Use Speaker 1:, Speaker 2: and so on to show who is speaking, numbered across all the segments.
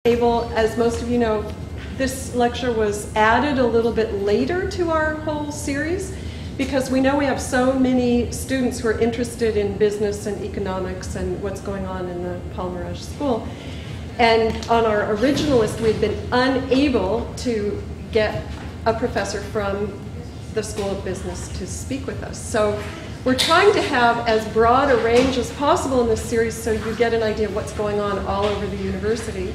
Speaker 1: able, as most of you know, this lecture was added a little bit later to our whole series because we know we have so many students who are interested in business and economics and what's going on in the Paul Merage School. And on our original list, we'd been unable to get a professor from the School of Business to speak with us. So we're trying to have as broad a range as possible in this series so you get an idea of what's going on all over the university.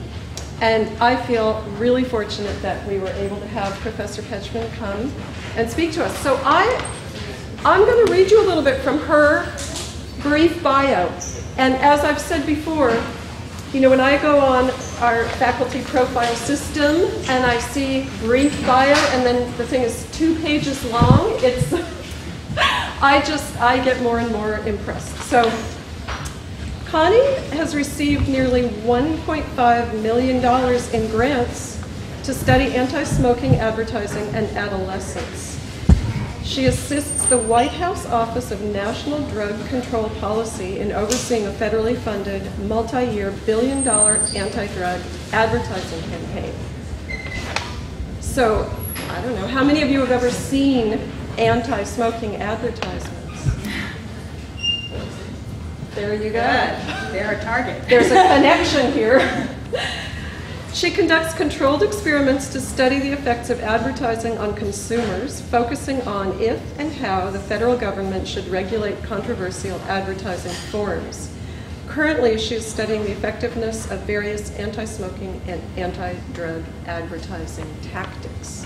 Speaker 1: And I feel really fortunate that we were able to have Professor Pechman come and speak to us. So I'm going to read you a little bit from her brief bio. And as I've said before, you know, when I go on our faculty profile system and I see brief bio and then the thing is 2 pages long, it's I get more and more impressed. So Connie has received nearly $1.5 million in grants to study anti-smoking advertising and adolescence. She assists the White House Office of National Drug Control Policy in overseeing a federally funded, multi-year, billion-dollar anti-drug advertising campaign. So, I don't know, how many of you have ever seen anti-smoking advertisements? There you go.
Speaker 2: They're a target.
Speaker 1: There's a connection here. She conducts controlled experiments to study the effects of advertising on consumers, focusing on if and how the federal government should regulate controversial advertising forms. Currently, she is studying the effectiveness of various anti-smoking and anti-drug advertising tactics.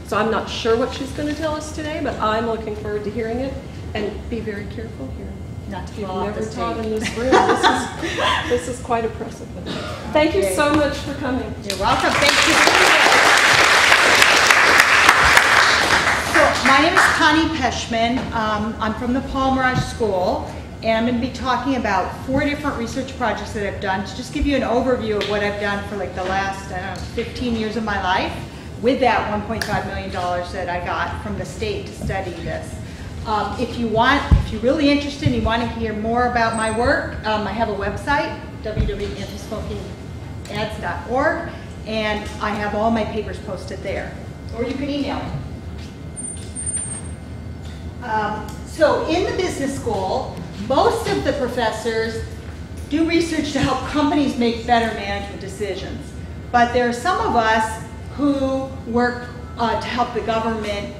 Speaker 1: So I'm not sure what she's going to tell us today, but I'm looking forward to hearing it. And be very careful here.
Speaker 2: Not to
Speaker 1: You've
Speaker 2: fall off
Speaker 1: never
Speaker 2: the
Speaker 1: taught
Speaker 2: stage.
Speaker 1: in this room. This is quite a precedent. Thank you so much for coming.
Speaker 2: You're welcome. Thank you. So my name is Connie Pechman. I'm from the Paul Merage School, and I'm going to be talking about 4 different research projects that I've done to just give you an overview of what I've done for like the last, 15 years of my life with that $1.5 million that I got from the state to study this. If you're really interested and you want to hear more about my work, I have a website, www.antismokingads.org, and I have all my papers posted there. Or you can email me. So in the business school, most of the professors do research to help companies make better management decisions. But there are some of us who work to help the government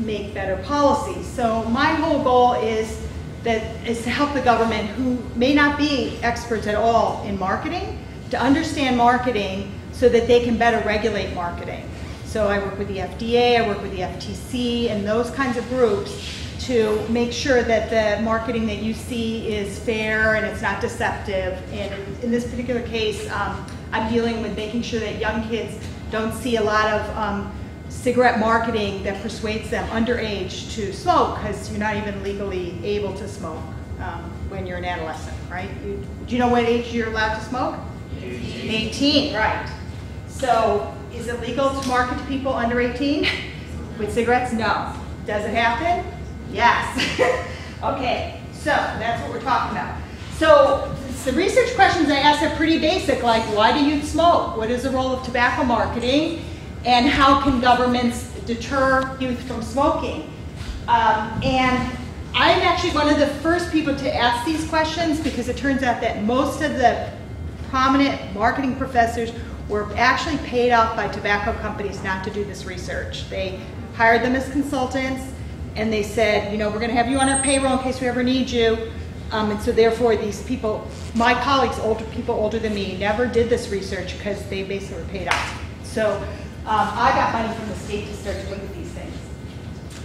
Speaker 2: make better policies. So my whole goal is to help the government, who may not be experts at all in marketing, to understand marketing so that they can better regulate marketing. So I work with the FDA, I work with the FTC, and those kinds of groups to make sure that the marketing that you see is fair and it's not deceptive. And in this particular case, I'm dealing with making sure that young kids don't see a lot of cigarette marketing that persuades them underage to smoke, because you're not even legally able to smoke when you're an adolescent, right? Do you know what age you're allowed to smoke? 18, right. So is it legal to market to people under 18 with cigarettes? No. Does it happen? Yes. Okay, so that's what we're talking about. So the research questions I asked are pretty basic, like why do youth smoke? What is the role of tobacco marketing? And how can governments deter youth from smoking? And I'm actually one of the first people to ask these questions, because it turns out that most of the prominent marketing professors were actually paid off by tobacco companies not to do this research. They hired them as consultants, and they said, you know, we're going to have you on our payroll in case we ever need you. And so therefore these people, my colleagues, people older than me, never did this research because they basically were paid off. So I got money from the state to start to look at these things.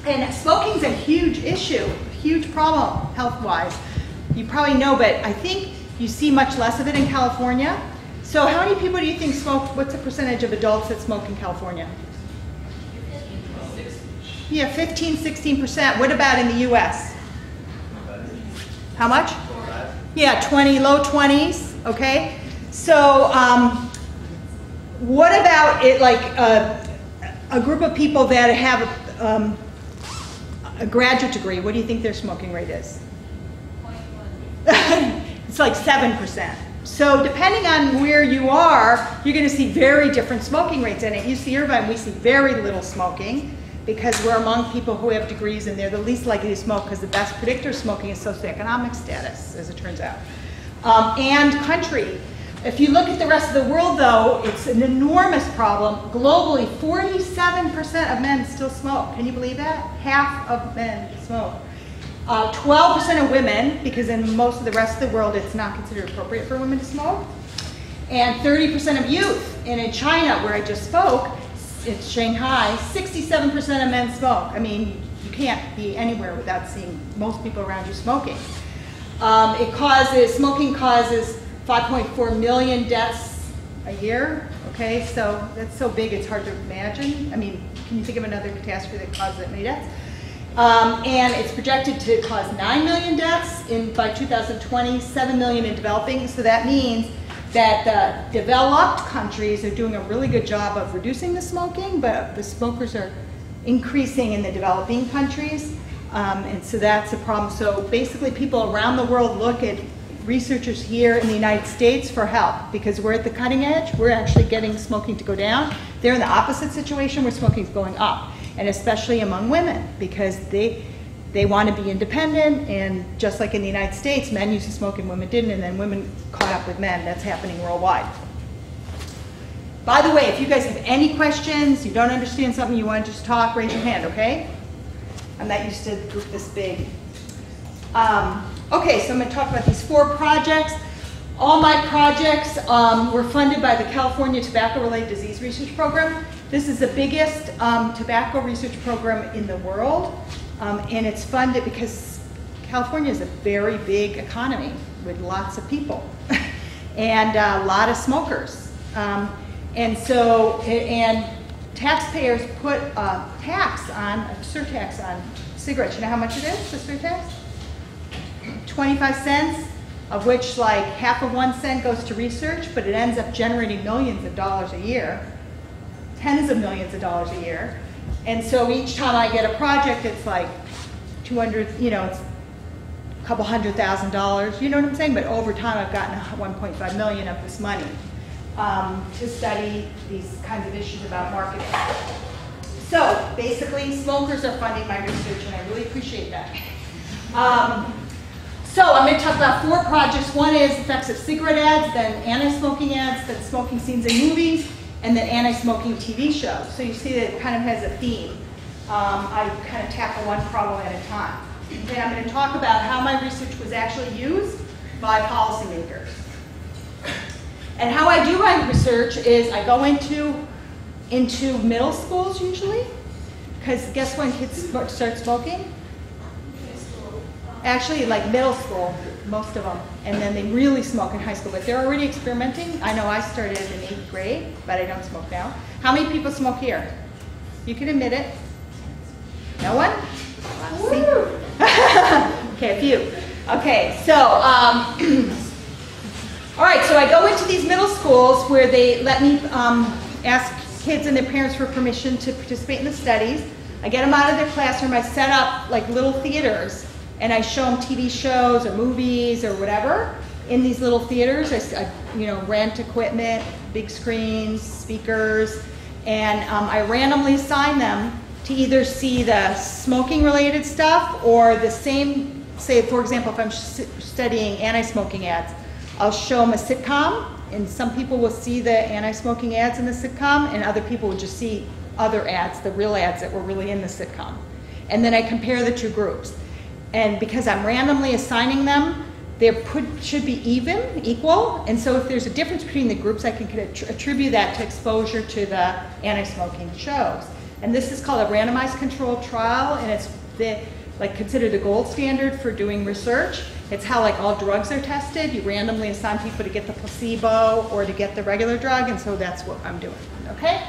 Speaker 2: And smoking's a huge issue, huge problem health-wise. You probably know, but I think you see much less of it in California. So how many people do you think smoke? What's the percentage of adults that smoke in California? Yeah, 15, 16%. What about in the US? How much? Yeah, 20, low 20s, okay? So what about it, like a group of people that have a graduate degree? What do you think their smoking rate is? It's like 7%. So depending on where you are, you're going to see very different smoking rates. And at UC Irvine, we see very little smoking because we're among people who have degrees and they're the least likely to smoke because the best predictor of smoking is socioeconomic status, as it turns out. And country. If you look at the rest of the world, though, it's an enormous problem. Globally, 47% of men still smoke. Can you believe that? Half of men smoke. 12% of women, because in most of the rest of the world, it's not considered appropriate for women to smoke. And 30% of youth. And in China, where I just spoke, it's Shanghai, 67% of men smoke. I mean, you can't be anywhere without seeing most people around you smoking. Smoking causes 5.4 million deaths a year, okay? So that's so big it's hard to imagine. I mean, can you think of another catastrophe that causes that many deaths? And it's projected to cause 9 million deaths by 2020, 7 million in developing. So that means that the developed countries are doing a really good job of reducing the smoking, but the smokers are increasing in the developing countries. And so that's a problem. So basically people around the world look at researchers here in the United States for help because we're at the cutting edge. We're actually getting smoking to go down. They're in the opposite situation where smoking is going up, and especially among women because they want to be independent, and just like in the United States, men used to smoke and women didn't, and then women caught up with men. That's happening worldwide. By the way, if you guys have any questions, you don't understand something, you want to just talk, raise your hand, okay? I'm not used to a group this big. Okay, so I'm going to talk about these 4 projects. All my projects were funded by the California Tobacco-Related Disease Research Program. This is the biggest tobacco research program in the world, and it's funded because California is a very big economy with lots of people and a lot of smokers. And taxpayers put a surtax on cigarettes. You know how much it is, the surtax? 25 cents, of which like half of 1 cent goes to research, but it ends up generating millions of dollars a year, tens of millions of dollars a year. And so each time I get a project, it's like 200, it's a couple $100,000, you know what I'm saying? But over time, I've gotten 1.5 million of this money to study these kinds of issues about marketing. So basically, smokers are funding my research, and I really appreciate that. So I'm going to talk about 4 projects. One is effects of cigarette ads, then anti-smoking ads, then smoking scenes in movies, and then anti-smoking TV shows. So you see that it kind of has a theme. I kind of tackle one problem at a time. Then I'm going to talk about how my research was actually used by policymakers. And how I do my research is I go into middle schools usually, because guess when kids start smoking? Actually, like middle school, most of them, and then they really smoke in high school, but they're already experimenting. I know I started in 8th grade, but I don't smoke now. How many people smoke here? You can admit it. No one? Okay, a few. Okay, so, all right, so I go into these middle schools where they let me ask kids and their parents for permission to participate in the studies. I get them out of their classroom, I set up like little theaters, and I show them TV shows or movies or whatever in these little theaters. I rent equipment, big screens, speakers, and I randomly assign them to either see the smoking related stuff or the same, say for example, if I'm studying anti-smoking ads, I'll show them a sitcom, and some people will see the anti-smoking ads in the sitcom, and other people will just see other ads, the real ads that were really in the sitcom. And then I compare the 2 groups. And because I'm randomly assigning them, they should be equal. And so if there's a difference between the groups, I can attribute that to exposure to the anti-smoking shows. And this is called a randomized controlled trial, and it's considered the gold standard for doing research. It's how all drugs are tested. You randomly assign people to get the placebo or to get the regular drug, and so that's what I'm doing, okay?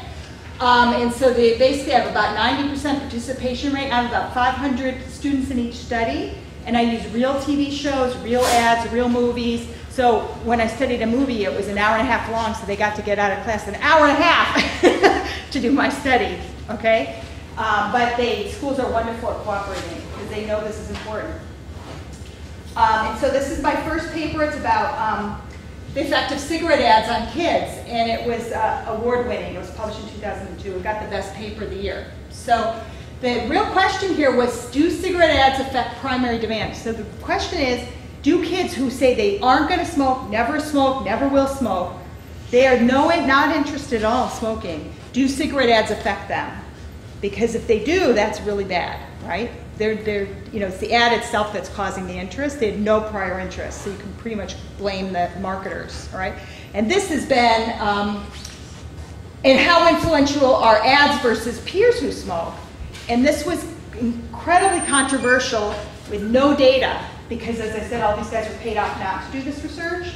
Speaker 2: And so they basically have about 90% participation rate. I have about 500 students in each study, and I use real TV shows, real ads, real movies. So when I studied a movie, it was an hour and a half long, so they got to get out of class an hour and a half to do my study, okay? But schools are wonderful at cooperating because they know this is important. And so this is my first paper. It's about the effect of cigarette ads on kids, and it was award-winning. It was published in 2002. It got the best paper of the year. So the real question here was, do cigarette ads affect primary demand? So the question is, do kids who say they aren't going to smoke, never will smoke, they are not interested at all in smoking, do cigarette ads affect them? Because if they do, that's really bad, right? It's the ad itself that's causing the interest. They had no prior interest, so you can pretty much blame the marketers, all right? And this has been, and how influential are ads versus peers who smoke? And this was incredibly controversial with no data, because as I said, all these guys were paid off not to do this research.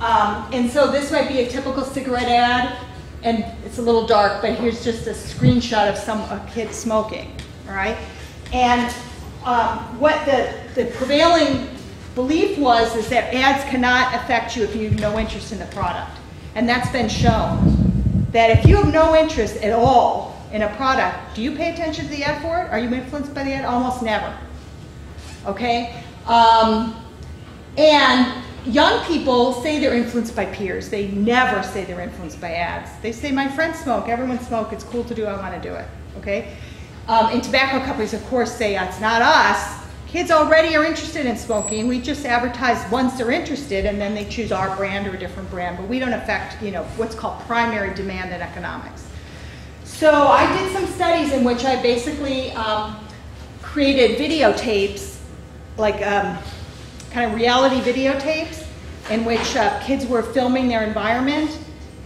Speaker 2: And so this might be a typical cigarette ad, and it's a little dark, but here's just a screenshot of a kid smoking, all right? And what the prevailing belief was is that ads cannot affect you if you have no interest in the product. And that's been shown, that if you have no interest at all in a product, do you pay attention to the ad for it? Are you influenced by the ad? Almost never, okay? And young people say they're influenced by peers. They never say they're influenced by ads. They say, my friends smoke, everyone smoke, it's cool to do, I want to do it, okay? And tobacco companies, of course, say, it's not us. Kids already are interested in smoking. We just advertise once they're interested, and then they choose our brand or a different brand. But we don't affect, what's called primary demand in economics. So I did some studies in which I basically created videotapes, like kind of reality videotapes, in which kids were filming their environment.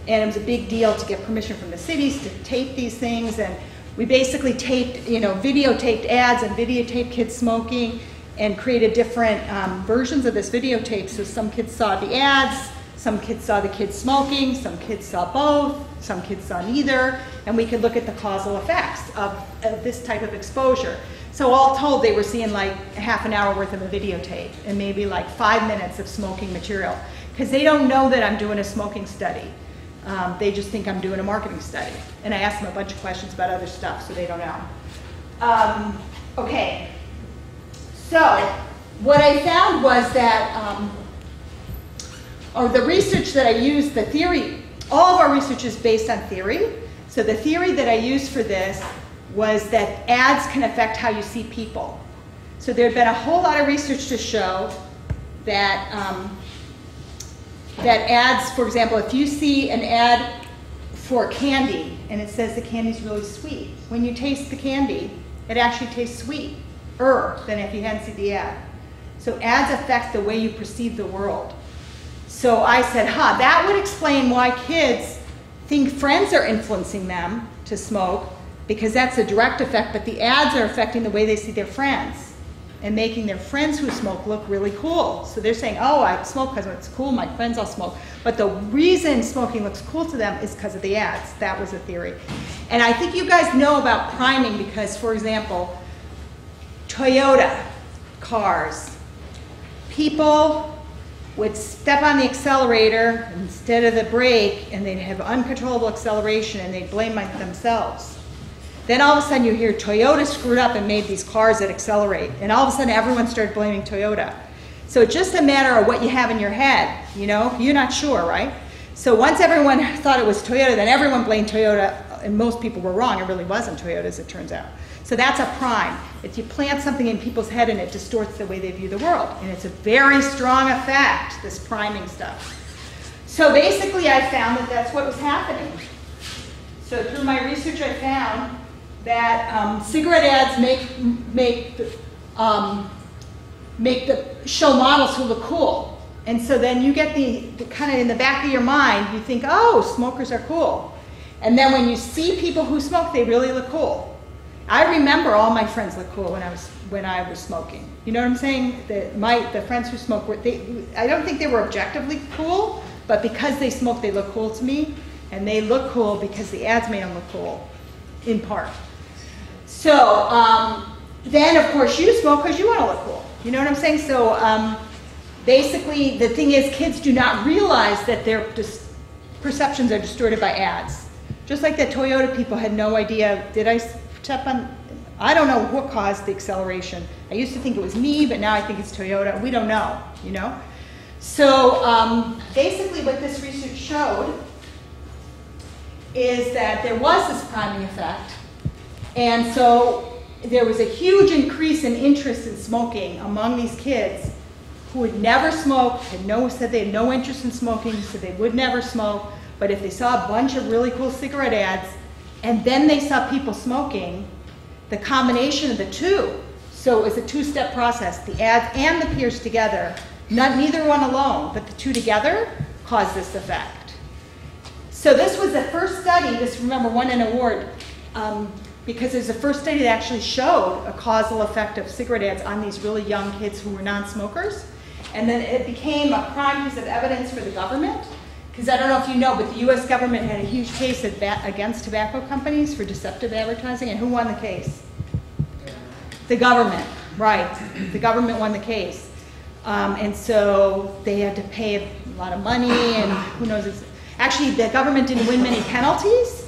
Speaker 2: And it was a big deal to get permission from the cities to tape these things. And we basically taped, videotaped ads and videotaped kids smoking, and created different versions of this videotape. So some kids saw the ads, some kids saw the kids smoking, some kids saw both, some kids saw neither, and we could look at the causal effects of this type of exposure. So all told, they were seeing like half an hour worth of a videotape and maybe like 5 minutes of smoking material, because they don't know that I'm doing a smoking study. They just think I'm doing a marketing study. And I asked them a bunch of questions about other stuff, so they don't know. Okay, so what I found was that, or the research that I used, the theory, all of our research is based on theory. So the theory that I used for this was that ads can affect how you see people. So there had been a whole lot of research to show that that ads, for example, if you see an ad for candy and it says the candy's really sweet, when you taste the candy, it actually tastes sweeter than if you hadn't seen the ad. So ads affect the way you perceive the world. So I said, that would explain why kids think friends are influencing them to smoke, because that's a direct effect, but the ads are affecting the way they see their friends and making their friends who smoke look really cool. So they're saying, oh, I smoke because it's cool, my friends all smoke. But the reason smoking looks cool to them is because of the ads. That was a theory. And I think you guys know about priming because, for example, Toyota cars, people would step on the accelerator instead of the brake, and they'd have uncontrollable acceleration, and they'd blame themselves. Then all of a sudden you hear Toyota screwed up and made these cars that accelerate. And all of a sudden everyone started blaming Toyota. So it's just a matter of what you have in your head, you're not sure, right? So once everyone thought it was Toyota, then everyone blamed Toyota, and most people were wrong. It really wasn't Toyota, as it turns out. So that's a prime. If you plant something in people's head and it distorts the way they view the world. And it's a very strong effect, this priming stuff. So basically I found that that's what was happening. So through my research I found that cigarette ads make the show models who look cool. And so then you get the kind of in the back of your mind, you think, oh, smokers are cool. And then when you see people who smoke, they really look cool. I remember all my friends looked cool when I was smoking. You know what I'm saying? The friends who smoke, I don't think they were objectively cool, but because they smoked, they look cool to me. And they look cool because the ads made them look cool, in part. So then, of course, you smoke because you want to look cool. You know what I'm saying? So basically, the thing is, kids do not realize that their perceptions are distorted by ads. Just like the Toyota people had no idea, did I step on, I don't know what caused the acceleration. I used to think it was me, but now I think it's Toyota. We don't know, So basically what this research showed is that there was this priming effect. And so there was a huge increase in interest in smoking among these kids who had never smoked, said they had no interest in smoking, said they would never smoke. But if they saw a bunch of really cool cigarette ads, and then they saw people smoking, the combination of the two, so it was a two-step process, the ads and the peers together, neither one alone, but the two together caused this effect. So this was the first study, this remember won an award, because it's the first study that actually showed a causal effect of cigarette ads on these really young kids who were non-smokers. And then it became a prime piece of evidence for the government. Because I don't know if you know, but the US government had a huge case against tobacco companies for deceptive advertising. And who won the case? The government, right. The government won the case. And so they had to pay a lot of money and who knows. Actually, the government didn't win many penalties,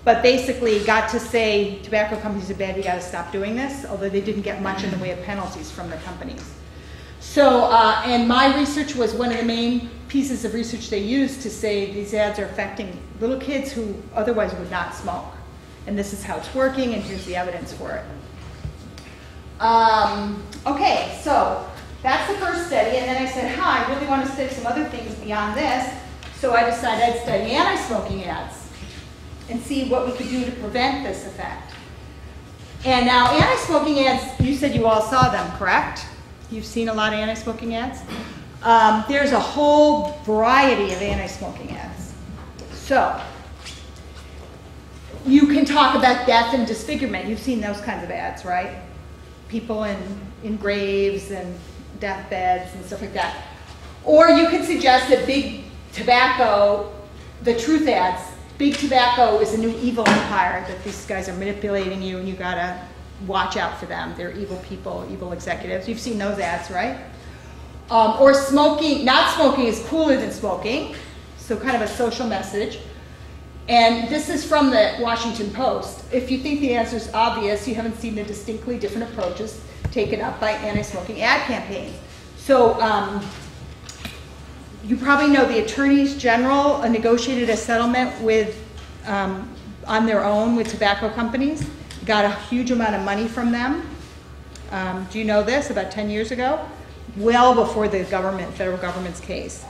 Speaker 2: but basically got to say tobacco companies are bad, you gotta stop doing this, although they didn't get much in the way of penalties from the companies. So, and my research was one of the main pieces of research they used to say these ads are affecting little kids who otherwise would not smoke. And this is how it's working, and here's the evidence for it. Okay, so that's the first study, and then I said, I really want to study some other things beyond this, so I decided I'd study anti-smoking ads and see what we could do to prevent this effect. And now anti-smoking ads, you said you all saw them, correct? You've seen a lot of anti-smoking ads? There's a whole variety of anti-smoking ads. So, you can talk about death and disfigurement. You've seen those kinds of ads, right? People in graves and deathbeds and stuff like that. Or you could suggest that big tobacco, the truth ads, big tobacco is a new evil empire, that these guys are manipulating you and you gotta watch out for them. They're evil people, evil executives. You've seen those ads, right? Or smoking, not smoking is cooler than smoking, so kind of a social message. And this is from the Washington Post. If you think the answer is obvious, you haven't seen the distinctly different approaches taken up by anti-smoking ad campaigns. So you probably know the attorneys general negotiated a settlement with, on their own with tobacco companies. Got a huge amount of money from them. Do you know this? About 10 years ago? Well before the government, federal government's case.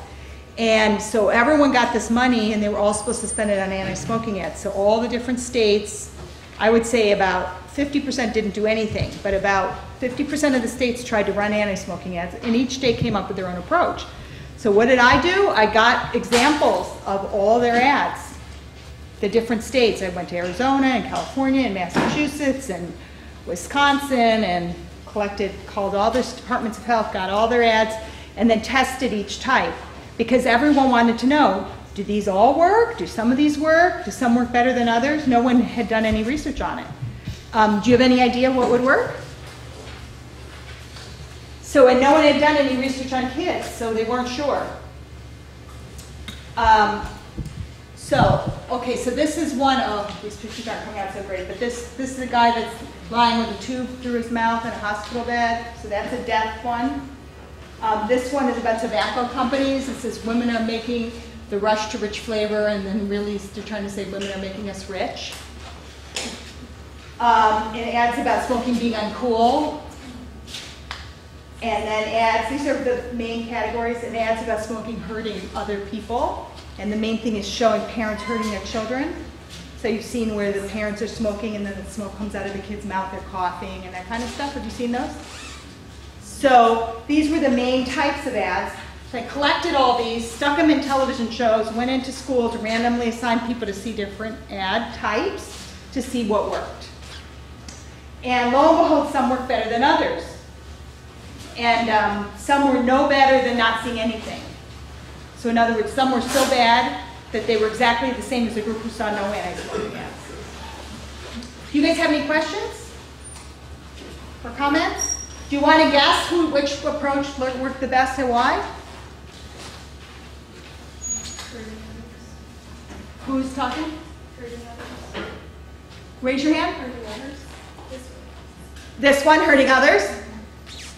Speaker 2: And so everyone got this money and they were all supposed to spend it on anti-smoking ads. So all the different states, I would say about 50% didn't do anything, but about 50% of the states tried to run anti-smoking ads, and each state came up with their own approach. So what did I do? I got examples of all their ads. The different states. I went to Arizona and California and Massachusetts and Wisconsin and called all the departments of health, got all their ads, and then tested each type. Because everyone wanted to know, do these all work? Do some of these work? Do some work better than others? No one had done any research on it. Do you have any idea what would work? So, and no one had done any research on kids, so they weren't sure. Okay, so this is one of, these pictures aren't coming out so great, but this is a guy that's lying with a tube through his mouth in a hospital bed, so that's a death one. This one is about tobacco companies. It says women are making the rush to rich flavor, and then really they're trying to say women are making us rich. And ads about smoking being uncool. And then ads, these are the main categories, and ads about smoking hurting other people. And the main thing is showing parents hurting their children. So you've seen where the parents are smoking and then the smoke comes out of the kid's mouth, they're coughing and that kind of stuff. Have you seen those? So these were the main types of ads. So I collected all these, stuck them in television shows, went into schools, randomly assigned people to see different ad types to see what worked. And lo and behold, some worked better than others. And some were no better than not seeing anything. So in other words, some were so bad that they were exactly the same as the group who saw no anti-smoking ads. Do you guys have any questions or comments? Do you want to guess which approach worked the best and why? Who's talking? Raise your hand.
Speaker 3: Hurting others.
Speaker 2: This one, hurting others.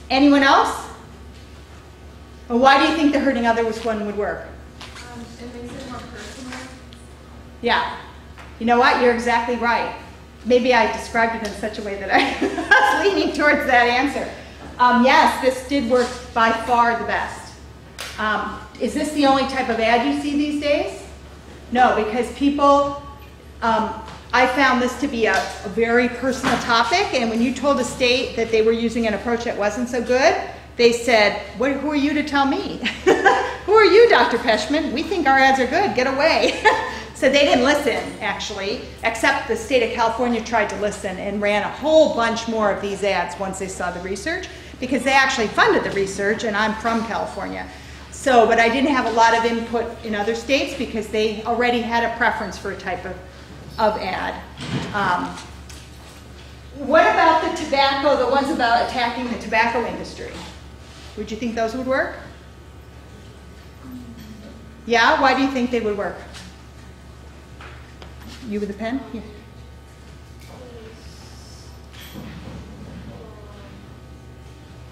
Speaker 2: Anyone else? And why do you think the hurting others one would work?
Speaker 3: It makes it more personal.
Speaker 2: Yeah. You know what? You're exactly right. Maybe I described it in such a way that I was leaning towards that answer. Yes, this did work by far the best. Is this the only type of ad you see these days? No, because people, I found this to be a very personal topic, and when you told a state that they were using an approach that wasn't so good, they said, who are you to tell me? Who are you, Dr. Peshman? We think our ads are good, get away. So they didn't listen, actually, except the state of California tried to listen and ran a whole bunch more of these ads once they saw the research, because they actually funded the research, and I'm from California. So, but I didn't have a lot of input in other states because they already had a preference for a type of ad. What about the tobacco, the ones about attacking the tobacco industry? Would you think those would work? Yeah, why do you think they would work? You with the pen? Yeah.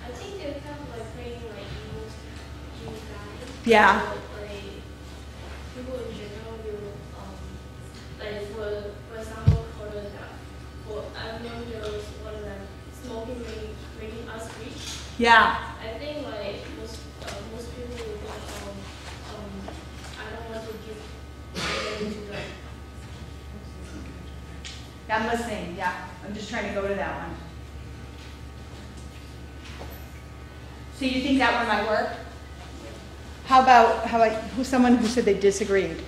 Speaker 3: I think they're kind of like creating like new guys.
Speaker 2: Yeah.
Speaker 3: Like people in general will like for example I've known there was one of them smoking making us rich.
Speaker 2: Yeah.
Speaker 3: I think like most people will be like I don't want to give money to them.
Speaker 2: I'm listening, yeah. I'm just trying to go to that one. So you think that one might work? How about who's someone who said they disagreed?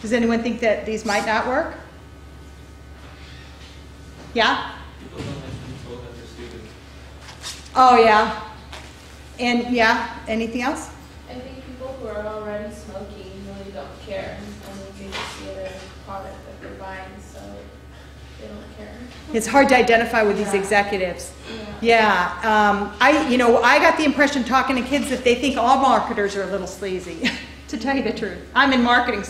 Speaker 2: Does anyone think that these might not work? Yeah?
Speaker 4: People don't like being told that they're stupid.
Speaker 2: Oh, yeah. And yeah, anything else?
Speaker 3: I think people who are already smoking really don't care. I mean, they just see it as a product that they're buying, so they don't care.
Speaker 2: It's hard to identify with these executives. Yeah, I got the impression talking to kids that they think all marketers are a little sleazy, to tell you the truth. I'm in marketing,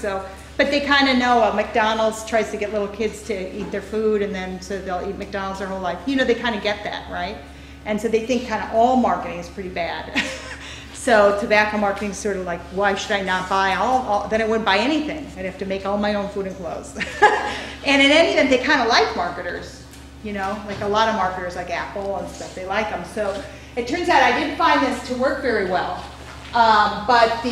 Speaker 2: but they kind of know McDonald's tries to get little kids to eat their food, and then so they'll eat McDonald's their whole life. They kind of get that, right? And so they think kind of all marketing is pretty bad. So tobacco marketing is sort of like, why should I not buy then I wouldn't buy anything. I'd have to make all my own food and clothes. And in any event, they kind of like marketers, like a lot of marketers like Apple and stuff, they like them. So it turns out I didn't find this to work very well. But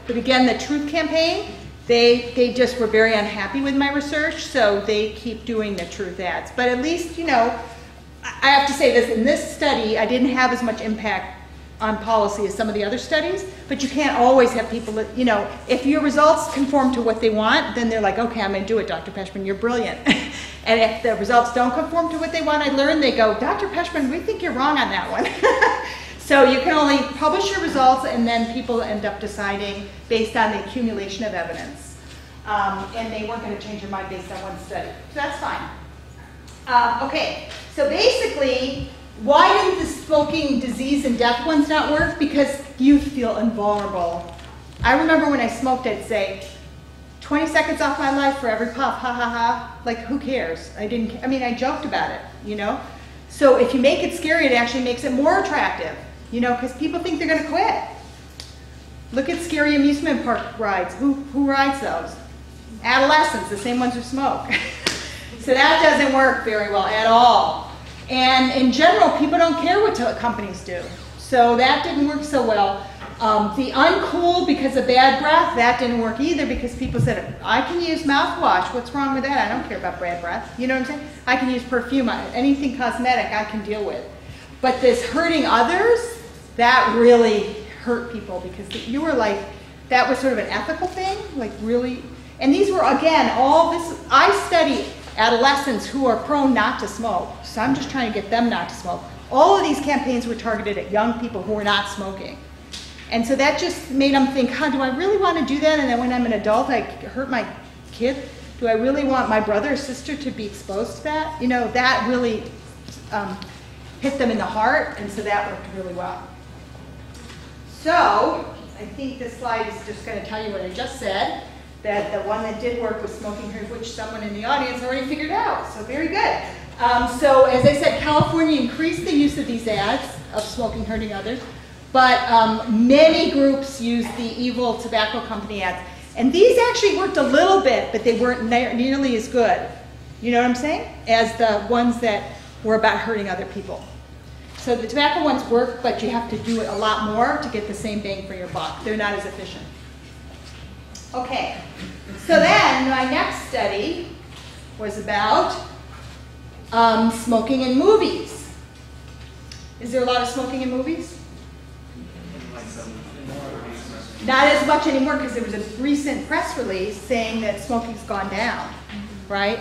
Speaker 2: again, the Truth Campaign, they just were very unhappy with my research, so they keep doing the Truth ads. But at least, I have to say this, in this study, I didn't have as much impact on policy as some of the other studies, but you can't always have people that, if your results conform to what they want, then they're like, okay, I'm going to do it, Dr. Peshman, you're brilliant. And if the results don't conform to what they want, I learn, they go, Dr. Peshman, we think you're wrong on that one. So you can only publish your results, and then people end up deciding based on the accumulation of evidence. And they weren't going to change their mind based on one study. So that's fine. Okay, so basically, why didn't the smoking disease and death ones not work? Because youth feel invulnerable. I remember when I smoked, I'd say, 20 seconds off my life for every puff, ha ha ha. Like, who cares? I joked about it, So if you make it scary, it actually makes it more attractive, because people think they're going to quit. Look at scary amusement park rides. Who rides those? Adolescents, the same ones who smoke. So that doesn't work very well at all. And in general, people don't care what companies do. So that didn't work so well. The uncool because of bad breath, that didn't work either because people said, I can use mouthwash. What's wrong with that? I don't care about bad breath. You know what I'm saying? I can use perfume. Anything cosmetic I can deal with. But this hurting others, that really hurt people because you were like, that was sort of an ethical thing, like really. And these were, again, I study adolescents who are prone not to smoke. So I'm just trying to get them not to smoke. All of these campaigns were targeted at young people who were not smoking. And so that just made them think, do I really want to do that? And then when I'm an adult, I hurt my kid. Do I really want my brother or sister to be exposed to that? That really hit them in the heart, and so that worked really well. So I think this slide is just going to tell you what I just said, that the one that did work was smoking hurt, which someone in the audience already figured out. So very good. So as I said, California increased the use of these ads of smoking hurting others, but many groups used the evil tobacco company ads. And these actually worked a little bit, but they weren't nearly as good, you know what I'm saying, as the ones that were about hurting other people. So the tobacco ones work, but you have to do it a lot more to get the same bang for your buck. They're not as efficient. Okay, so then my next study was about smoking in movies. Is there a lot of smoking in movies? Not as much anymore because there was a recent press release saying that smoking's gone down, right?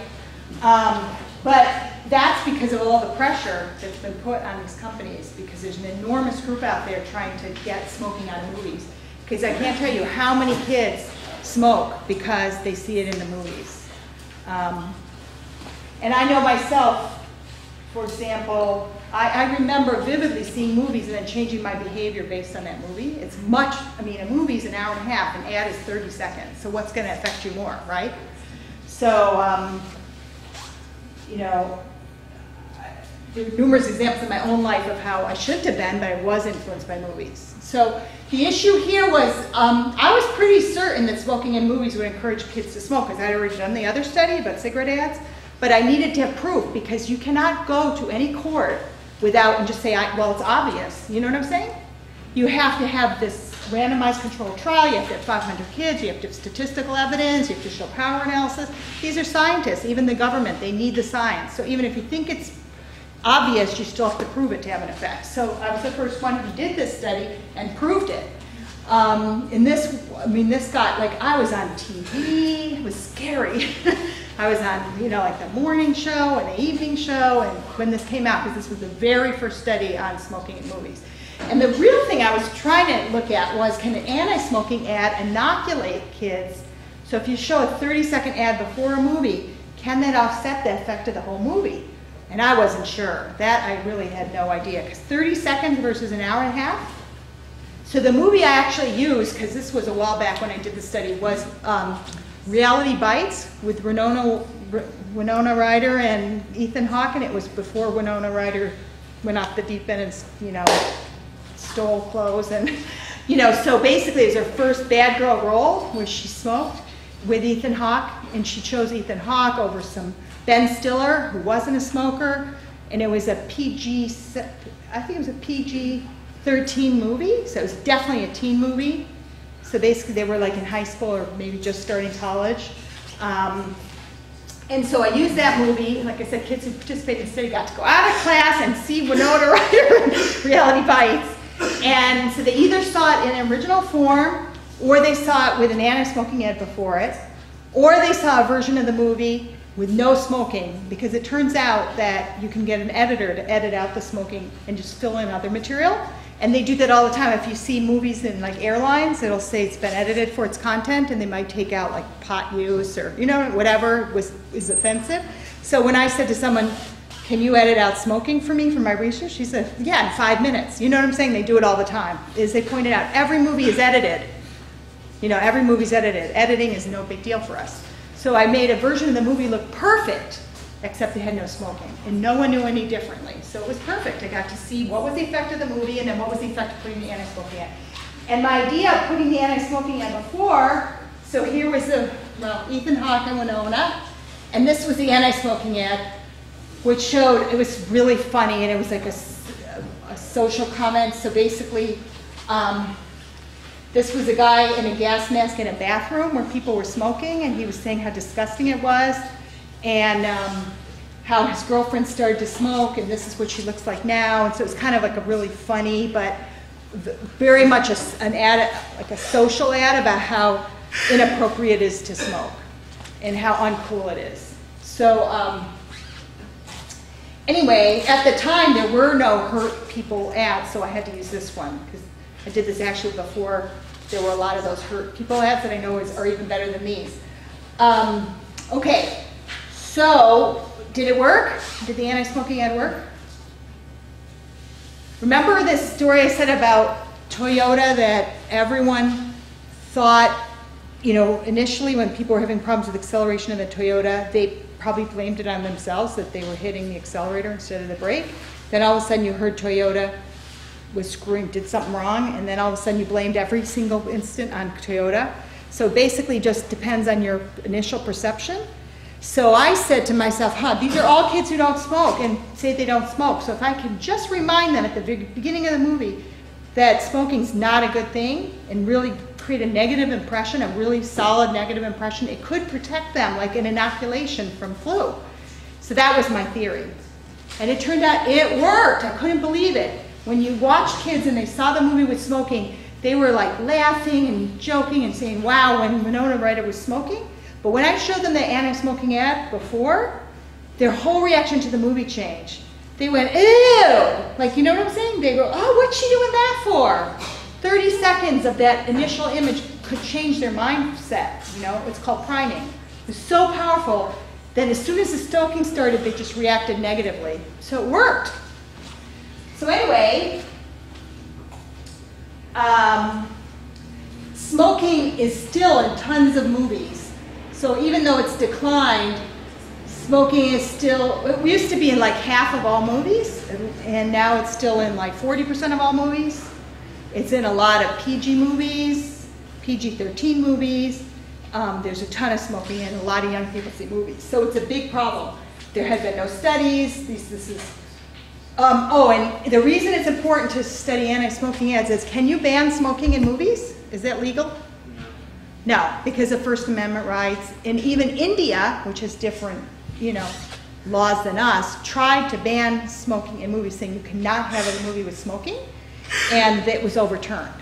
Speaker 2: But that's because of all the pressure that's been put on these companies, because there's an enormous group out there trying to get smoking out of movies. Because I can't tell you how many kids smoke because they see it in the movies. And I know myself, for example, I remember vividly seeing movies and then changing my behavior based on that movie. It's much, I mean, a movie's an hour and a half, an ad is 30 seconds. So what's going to affect you more, right? So, you know, there are numerous examples in my own life of how I shouldn't have been, but I was influenced by movies. So the issue here was, I was pretty certain that smoking in movies would encourage kids to smoke, because I'd already done the other study about cigarette ads, but I needed to have proof, because you cannot go to any court without and just say, well, it's obvious. You know what I'm saying? You have to have this randomized controlled trial, you have to have 500 kids, you have to have statistical evidence, you have to show power analysis. These are scientists, even the government, they need the science. So even if you think it's obvious, you still have to prove it to have an effect. So I was the first one who did this study and proved it. And this, I mean, this got, like, I was on TV, it was scary. I was on, you know, like the morning show and the evening show, and when this came out, because this was the very first study on smoking in movies. And the real thing I was trying to look at was, can an anti-smoking ad inoculate kids? So if you show a 30-second ad before a movie, can that offset the effect of the whole movie? And I wasn't sure. That I really had no idea, because 30 seconds versus an hour and a half. So the movie I actually used, because this was a while back when I did the study, was Reality Bites with Winona Ryder and Ethan Hawke, and it was before Winona Ryder went off the deep end and, you know, stole clothes and, you know, so basically it was her first bad girl role where she smoked with Ethan Hawke, and she chose Ethan Hawke over some Ben Stiller, who wasn't a smoker, and it was a I think it was a PG-13 movie, so it was definitely a teen movie. So basically they were like in high school or maybe just starting college. And so I used that movie. Like I said, kids who participated in the study got to go out of class and see Winona Ryder in Reality Bites. And so they either saw it in original form, or they saw it with an anti-smoking ad before it, or they saw a version of the movie with no smoking, because it turns out that you can get an editor to edit out the smoking and just fill in other material. And they do that all the time. If you see movies in like airlines, it'll say it's been edited for its content, and they might take out like pot use or, you know, whatever is offensive. So when I said to someone, can you edit out smoking for me for my research? She said, yeah, in 5 minutes. You know what I'm saying? They do it all the time. As they pointed out, every movie is edited. You know, every movie's edited. Editing is no big deal for us. So I made a version of the movie look perfect, except it had no smoking. And no one knew any differently. So it was perfect. I got to see what was the effect of the movie and then what was the effect of putting the anti-smoking ad. And my idea of putting the anti-smoking ad before, so here was Ethan Hawke and Winona, and this was the anti-smoking ad, which showed, it was really funny, and it was like a social comment. So basically, this was a guy in a gas mask in a bathroom where people were smoking, and he was saying how disgusting it was, and how his girlfriend started to smoke, and this is what she looks like now. And so it was kind of like a really funny, but very much an ad, like a social ad about how inappropriate it is to smoke and how uncool it is. So anyway, at the time there were no hurt people ads, so I had to use this one, because I did this actually before there were a lot of those hurt people ads that I know are even better than these. Okay, so did it work? Did the anti-smoking ad work? Remember this story I said about Toyota that everyone thought you know, initially when people were having problems with acceleration in the Toyota, they probably blamed it on themselves that they were hitting the accelerator instead of the brake. Then all of a sudden you heard Toyota was screwing, did something wrong, and then all of a sudden you blamed every single instant on Toyota. So basically just depends on your initial perception. So I said to myself, these are all kids who don't smoke and say they don't smoke. So if I could just remind them at the beginning of the movie that smoking's not a good thing and really create a negative impression, a really solid negative impression, it could protect them like an inoculation from flu. So that was my theory. And it turned out it worked. I couldn't believe it. When you watch kids and they saw the movie with smoking, they were like laughing and joking and saying, wow, when Winona Ryder was smoking. But when I showed them the anti-smoking ad before, their whole reaction to the movie changed. They went, ew! Like, you know what I'm saying? They go, oh, what's she doing that for? 30 seconds of that initial image could change their mindset, you know? It's called priming. It was so powerful that as soon as the smoking started, they just reacted negatively. So it worked. So anyway, smoking is still in tons of movies. So even though it's declined, smoking is still, it used to be in like half of all movies, and now it's still in like 40% of all movies. It's in a lot of PG movies, PG-13 movies. There's a ton of smoking and a lot of young people see movies. So it's a big problem. There have been no studies. And the reason it's important to study anti-smoking ads is, can you ban smoking in movies? Is that legal? No, because of First Amendment rights. And even India, which has different, you know, laws than us, tried to ban smoking in movies, saying you cannot have a movie with smoking, and it was overturned.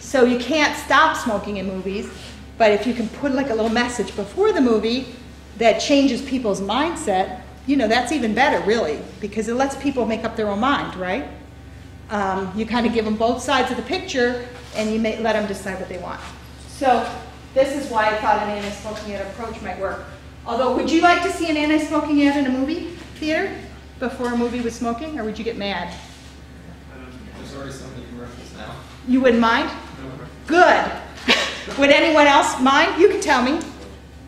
Speaker 2: So you can't stop smoking in movies, but if you can put like a little message before the movie that changes people's mindset, you know, that's even better, really, because it lets people make up their own mind, right? You kind of give them both sides of the picture, and you may let them decide what they want. So this is why I thought an anti-smoking ad approach might work. Although, would you like to see an anti-smoking ad in a movie theater before a movie with smoking, or would you get mad?
Speaker 4: There's already so many commercials now.
Speaker 2: You wouldn't mind?
Speaker 4: No.
Speaker 2: Good. Would anyone else mind? You can tell me.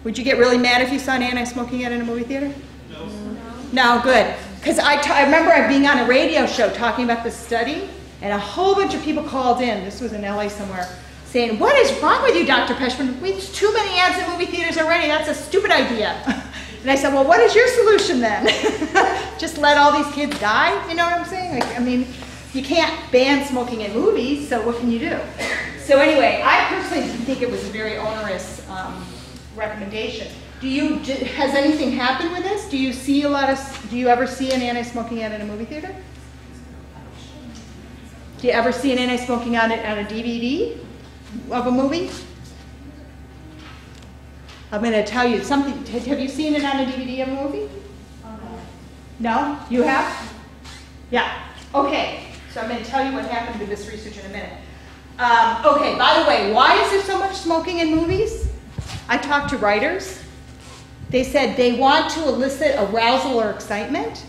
Speaker 2: Would you get really mad if you saw an anti-smoking ad in a movie theater?
Speaker 4: No.
Speaker 2: No, good. Because I remember being on a radio show talking about this study, and a whole bunch of people called in, this was in LA somewhere, saying, what is wrong with you, Dr. Peshman? There's too many ads in movie theaters already. That's a stupid idea. And I said, well, what is your solution then? Just let all these kids die? You know what I'm saying? Like, I mean, you can't ban smoking in movies, so what can you do? So anyway, I personally didn't think it was a very onerous recommendation. Has anything happened with this? Do you ever see an anti-smoking ad in a movie theater? Do you ever see an anti-smoking ad on a DVD of a movie? I'm going to tell you something. Have you seen it on a DVD of a movie? No? You have? Yeah. Okay. So I'm going to tell you what happened with this research in a minute. Okay, by the way, why is there so much smoking in movies? I talked to writers. They said they want to elicit arousal or excitement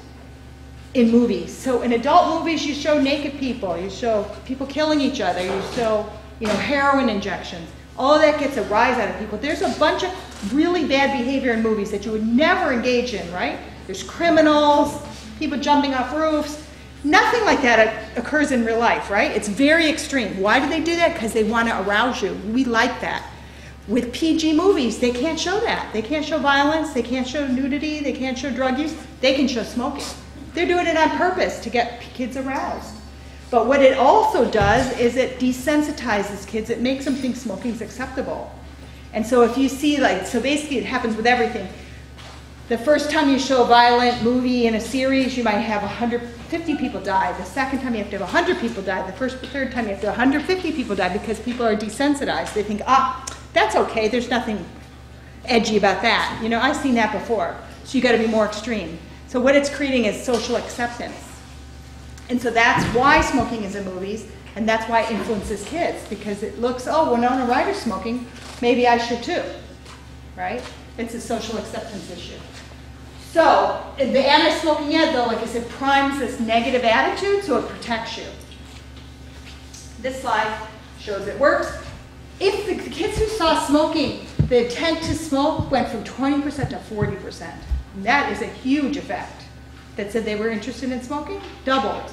Speaker 2: in movies. So in adult movies, you show naked people, you show people killing each other, you show, you know, heroin injections. All of that gets a rise out of people. There's a bunch of really bad behavior in movies that you would never engage in, right? There's criminals, people jumping off roofs. Nothing like that occurs in real life, right? It's very extreme. Why do they do that? Because they want to arouse you. We like that. With PG movies, they can't show that. They can't show violence, they can't show nudity, they can't show drug use, they can show smoking. They're doing it on purpose to get kids aroused. But what it also does is it desensitizes kids. It makes them think smoking's acceptable. And so if you see, like, so basically it happens with everything. The first time you show a violent movie in a series, you might have 150 people die. The second time you have to have 100 people die. The third time you have to have 150 people die because people are desensitized. They think, that's okay, there's nothing edgy about that. You know, I've seen that before. So you got to be more extreme. So what it's creating is social acceptance. And so that's why smoking is in movies, and that's why it influences kids, because it looks, oh, Winona Ryder's smoking, maybe I should too, right? It's a social acceptance issue. So the anti-smoking ad, though, like I said, primes this negative attitude, so it protects you. This slide shows it works. if the kids who saw smoking, the intent to smoke went from 20% to 40%. And that is a huge effect. That said they were interested in smoking, doubled.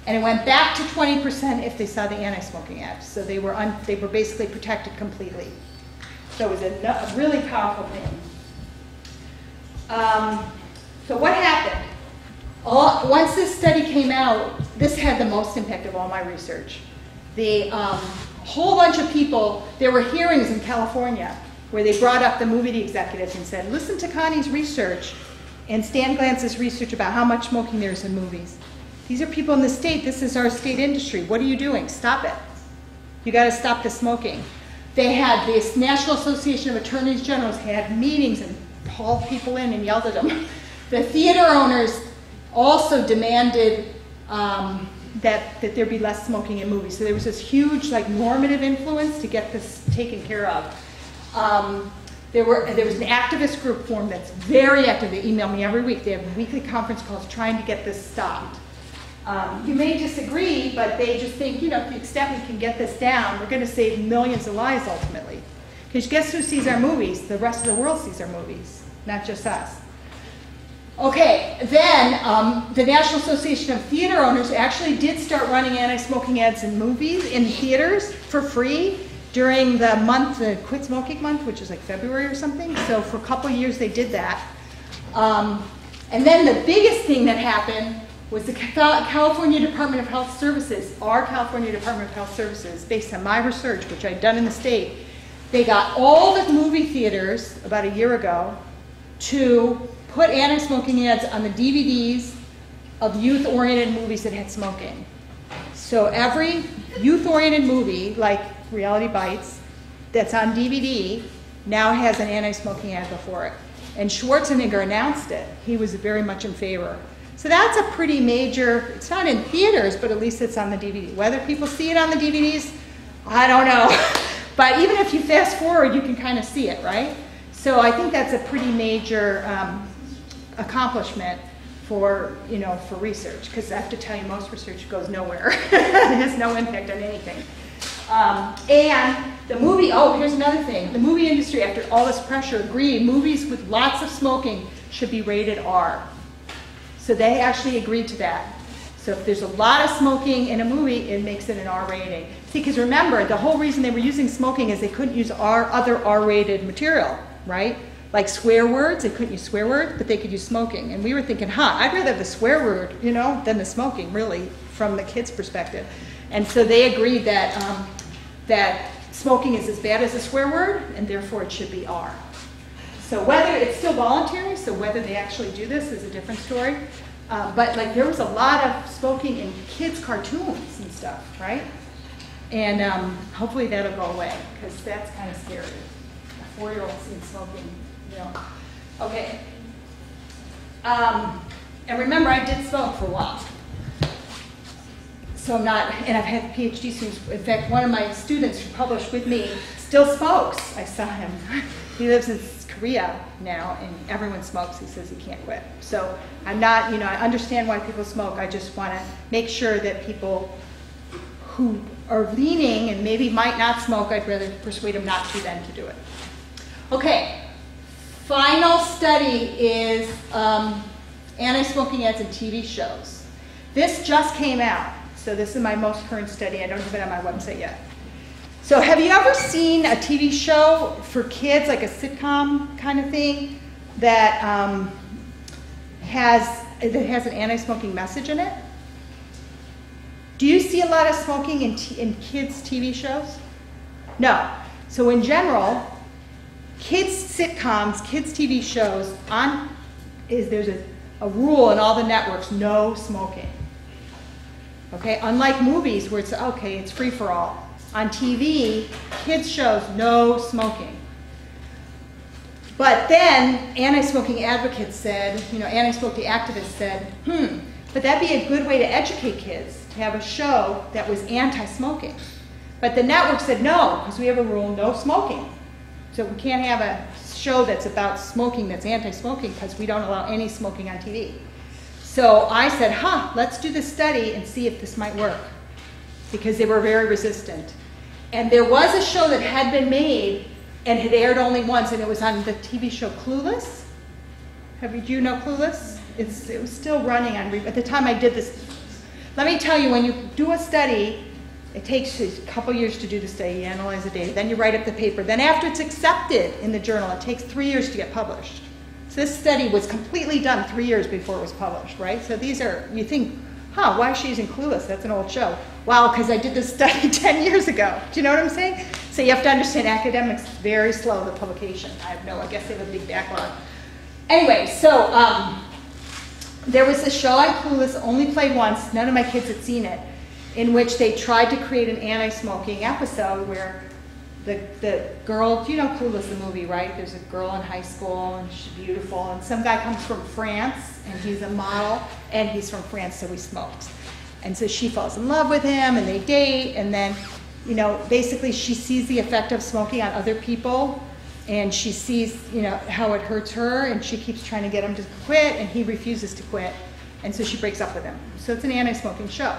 Speaker 2: And it went back to 20% if they saw the anti-smoking ads. So they were basically protected completely. So it was a really powerful thing. So what happened? Once this study came out, this had the most impact of all my research. The whole bunch of people, there were hearings in California where they brought up the movie executives and said, listen to Connie's research and Stan Glantz's research about how much smoking there is in movies. These are people in the state. This is our state industry. What are you doing? Stop it. You got to stop the smoking. They had this National Association of Attorneys Generals had meetings and called people in and yelled at them. The theater owners also demanded that there be less smoking in movies. So there was this huge normative influence to get this taken care of. There was an activist group formed that's very active. They email me every week. They have weekly conference calls trying to get this stopped. You may disagree, but they just think, to the extent we can get this down, we're going to save millions of lives ultimately. Because guess who sees our movies? The rest of the world sees our movies, not just us. Okay, then the National Association of Theater Owners actually did start running anti-smoking ads in movies, in theaters, for free during the month, the Quit Smoking Month, which is like February or something. So for a couple of years they did that. And then the biggest thing that happened was the California Department of Health Services, our California Department of Health Services, based on my research, which I'd done in the state, they got all the movie theaters about a year ago to put anti-smoking ads on the DVDs of youth-oriented movies that had smoking. So every youth-oriented movie, like Reality Bites, that's on DVD, now has an anti-smoking ad before it. And Schwarzenegger announced it. He was very much in favor. So that's a pretty major, it's not in theaters, but at least it's on the DVD. Whether people see it on the DVDs, I don't know. But even if you fast forward, you can kind of see it, right? So I think that's a pretty major accomplishment for research, because I have to tell you, most research goes nowhere. It has no impact on anything. And the movie, here's another thing. The movie industry, after all this pressure, agreed movies with lots of smoking should be rated R. So they actually agreed to that. So if there's a lot of smoking in a movie, it makes it an R rating. See, because remember, the whole reason they were using smoking is they couldn't use other R-rated material, right? Like swear words, they couldn't use swear words, but they could use smoking. And we were thinking, I'd rather have the swear word, than the smoking, really, from the kids' perspective. And so they agreed that, that smoking is as bad as a swear word, and therefore it should be R. So whether it's still voluntary, so whether they actually do this is a different story. But there was a lot of smoking in kids' cartoons and stuff, right? And hopefully that'll go away, because that's kind of scary. A 4-year-old seeing smoking, Okay. And remember, I did smoke for a while. So and I've had PhD students. In fact, one of my students who published with me still smokes. I saw him. He lives in Korea now, and everyone smokes. He says he can't quit. So I'm not, I understand why people smoke. I just want to make sure that people who are leaning and maybe might not smoke, I'd rather persuade them not to than to do it. Okay, final study is anti-smoking ads in TV shows. This just came out, so this is my most current study. I don't have it on my website yet. So have you ever seen a TV show for kids, like a sitcom kind of thing, that has an anti-smoking message in it? Do you see a lot of smoking in kids' TV shows? No. So in general, kids' sitcoms, kids' TV shows, there's a rule in all the networks, no smoking. Okay, unlike movies where it's free for all. On TV, kids shows, no smoking. But then anti-smoking advocates said, anti-smoking activists said, but that'd be a good way to educate kids, to have a show that was anti-smoking. But the network said no, because we have a rule, no smoking. So we can't have a show that's about smoking that's anti-smoking, because we don't allow any smoking on TV. So I said, let's do this study and see if this might work, because they were very resistant. And there was a show that had been made and had aired only once, and it was on the TV show Clueless. Do you know Clueless? It was still running on, at the time I did this. Let me tell you, when you do a study, it takes a couple years to do the study. You analyze the data, then you write up the paper. Then after it's accepted in the journal, it takes 3 years to get published. So this study was completely done 3 years before it was published, right? So these are, you think, why is she using Clueless? That's an old show. Wow, because I did this study 10 years ago. Do you know what I'm saying? So you have to understand academics very slow, the publication. I guess they have a big backlog. Anyway, so there was a show on Clueless, only played once, none of my kids had seen it, in which they tried to create an anti-smoking episode where the girl, you know Clueless, the movie, right? There's a girl in high school and she's beautiful, and some guy comes from France and he's a model and he's from France, so he smokes. And so she falls in love with him and they date, and then, you know, basically she sees the effect of smoking on other people, and she sees, you know, how it hurts her, and she keeps trying to get him to quit, and he refuses to quit, and so she breaks up with him. So it's an anti-smoking show.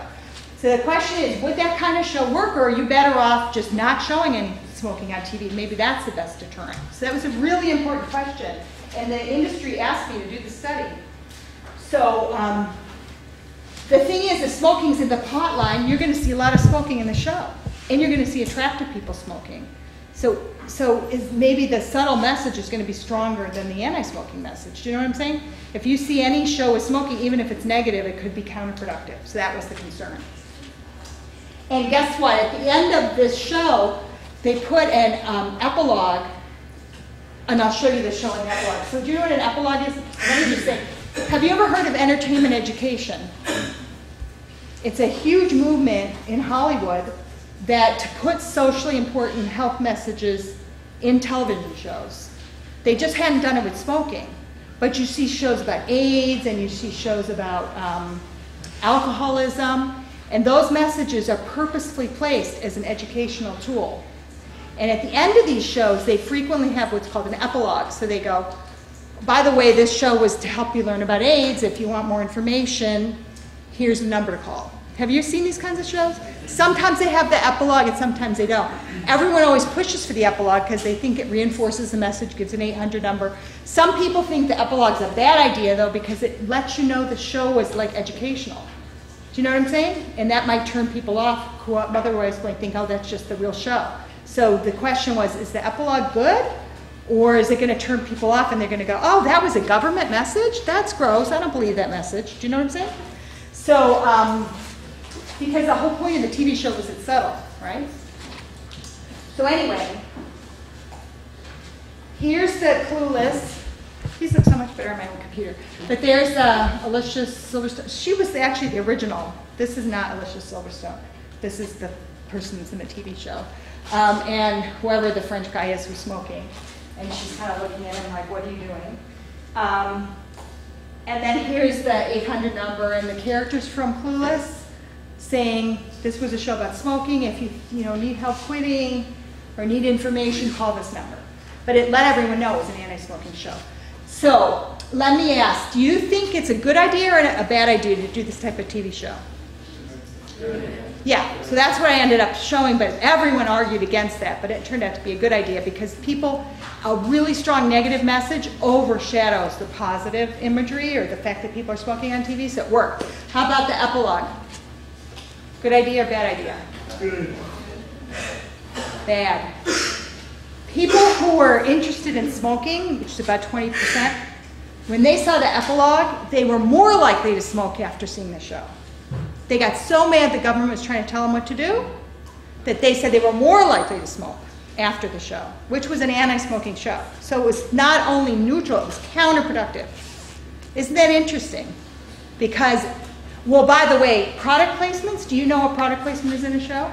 Speaker 2: So the question is, would that kind of show work, or are you better off just not showing any smoking on TV? Maybe that's the best deterrent. So that was a really important question, and the industry asked me to do the study. So the thing is, if smoking's in the plot line, you're going to see a lot of smoking in the show, and you're going to see attractive people smoking. So maybe the subtle message is going to be stronger than the anti-smoking message. Do you know what I'm saying? If you see any show with smoking, even if it's negative, it could be counterproductive. So that was the concern. And guess what? At the end of this show, they put an epilogue, and I'll show you the show in the epilogue. So do you know what an epilogue is? Let me just say, have you ever heard of entertainment education? It's a huge movement in Hollywood that to put socially important health messages in television shows. They just hadn't done it with smoking. But you see shows about AIDS, and you see shows about alcoholism, and those messages are purposefully placed as an educational tool. And at the end of these shows, they frequently have what's called an epilogue. So they go, by the way, this show was to help you learn about AIDS. If you want more information, here's a number to call. Have you seen these kinds of shows? Sometimes they have the epilogue and sometimes they don't. Everyone always pushes for the epilogue because they think it reinforces the message, gives an 800 number. Some people think the epilogue's a bad idea though, because it lets you know the show was like educational. Do you know what I'm saying? And that might turn people off who otherwise might think, oh, that's just the real show. So the question was, is the epilogue good? Or is it going to turn people off and they're going to go, oh, that was a government message? That's gross. I don't believe that message. Do you know what I'm saying? So, because the whole point of the TV show was it's subtle, right? So anyway, here's the Clueless. These look so much better on my own computer. But there's Alicia Silverstone. She was actually the original. This is not Alicia Silverstone. This is the person that's in the TV show. And whoever the French guy is who's smoking. And she's kind of looking at him like, what are you doing? And then here's the 800 number, and the characters from Clueless saying, this was a show about smoking. If you need help quitting or need information, call this number. But it let everyone know it was an anti-smoking show. So let me ask, do you think it's a good idea or a bad idea to do this type of TV show? Yeah, so that's what I ended up showing, but everyone argued against that, but it turned out to be a good idea because a really strong negative message overshadows the positive imagery or the fact that people are smoking on TV, so it worked. How about the epilogue? Good idea or bad idea?
Speaker 5: Good.
Speaker 2: Bad. People who were interested in smoking, which is about 20%, when they saw the epilogue, they were more likely to smoke after seeing the show. They got so mad the government was trying to tell them what to do that they said they were more likely to smoke after the show, which was an anti-smoking show. So it was not only neutral, it was counterproductive. Isn't that interesting? Because, well, by the way, product placements, do you know what product placement is in a show?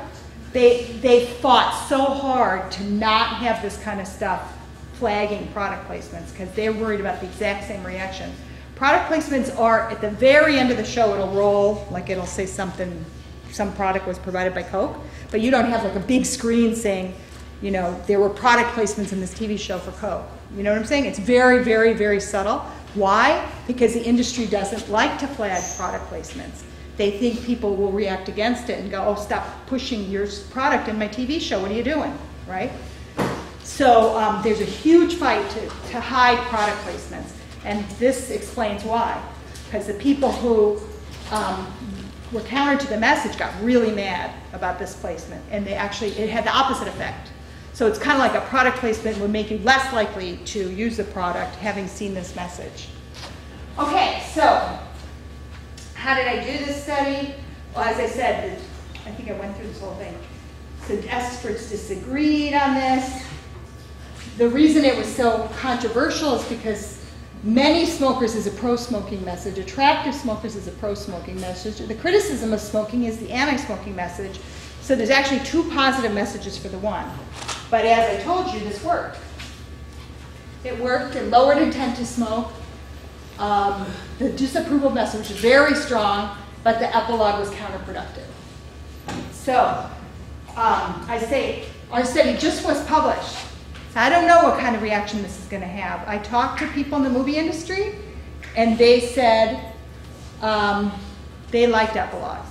Speaker 2: They fought so hard to not have this kind of stuff flagging product placements because they're worried about the exact same reaction. Product placements are at the very end of the show, it'll roll, like it'll say something, some product was provided by Coke, but you don't have like a big screen saying, there were product placements in this TV show for Coke. You know what I'm saying? It's very, very, very subtle. Why? Because the industry doesn't like to flag product placements. they think people will react against it and go, oh, stop pushing your product in my TV show. What are you doing, right? So there's a huge fight to hide product placements, and this explains why. Because the people who were counter to the message got really mad about this placement, and it had the opposite effect. So it's kind of like a product placement would make you less likely to use the product having seen this message. Okay, so how did I do this study? Well, as I said, I think I went through this whole thing. So experts disagreed on this. The reason it was so controversial is because many smokers is a pro-smoking message. Attractive smokers is a pro-smoking message. The criticism of smoking is the anti-smoking message. So there's actually two positive messages for the one. But as I told you, this worked. It worked. It lowered intent to smoke. The disapproval message was very strong, but the epilogue was counterproductive. So I say our study just was published. So I don't know what kind of reaction this is going to have. I talked to people in the movie industry, and they said they liked epilogues.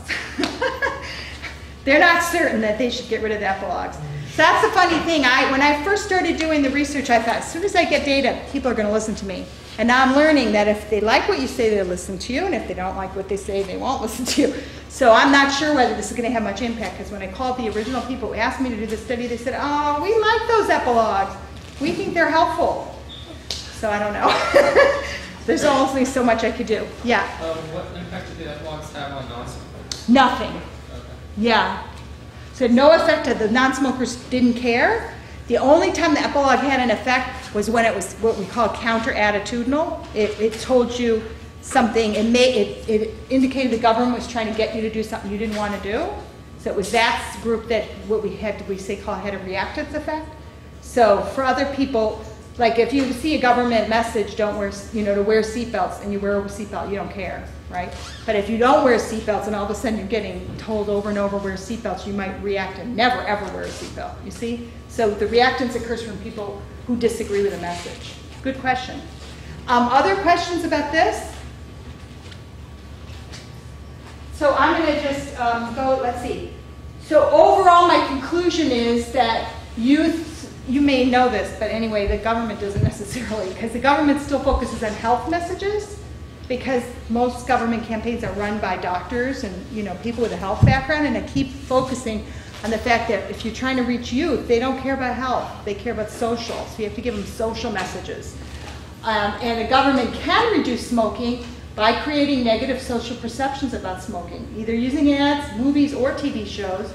Speaker 2: They're not certain that they should get rid of the epilogues. So that's the funny thing. When I first started doing the research, I thought, as soon as I get data, people are going to listen to me. And now I'm learning that if they like what you say, they'll listen to you, and if they don't like what they say, they won't listen to you. So I'm not sure whether this is going to have much impact, because when I called the original people who asked me to do the study, they said, oh, we like those epilogues. We think they're helpful. So I don't know. There's only so much I could do. Yeah?
Speaker 4: What impact did the epilogues have on non-smokers?
Speaker 2: Nothing.
Speaker 4: Okay.
Speaker 2: Yeah. So no effect. The non-smokers didn't care. The only time the epilogue had an effect was when it was what we call counter-attitudinal. It told you something, it indicated the government was trying to get you to do something you didn't want to do. So it was that group that what we had a reactance effect. So for other people, like if you see a government message, don't wear, to wear seatbelts, and you wear a seatbelt, you don't care, right? But if you don't wear seatbelts and all of a sudden you're getting told over and over wear seatbelts, you might react and never ever wear a seatbelt, you see? So the reactance occurs from people who disagree with a message. Good question. Other questions about this? So I'm going to just go, let's see. So overall, my conclusion is that youth, you may know this, but anyway, the government doesn't necessarily, because the government still focuses on health messages, because most government campaigns are run by doctors and people with a health background, and they keep focusing on the fact that if you're trying to reach youth, they don't care about health, they care about social, so you have to give them social messages. And the government can reduce smoking by creating negative social perceptions about smoking, either using ads, movies, or TV shows.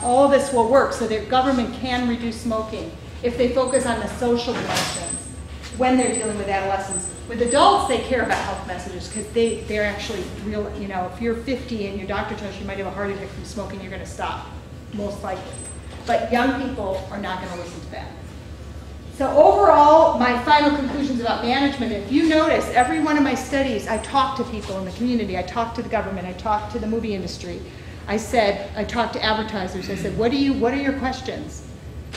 Speaker 2: All of this will work, so the government can reduce smoking if they focus on the social dimensions when they're dealing with adolescents. With adults, they care about health messages because they're actually real. If you're 50 and your doctor tells you might have a heart attack from smoking, you're going to stop, most likely. But young people are not going to listen to that. So overall, my final conclusions about management, if you notice, every one of my studies, I talked to people in the community, I talked to the government, I talked to the movie industry. I talked to advertisers, I said, what are your questions?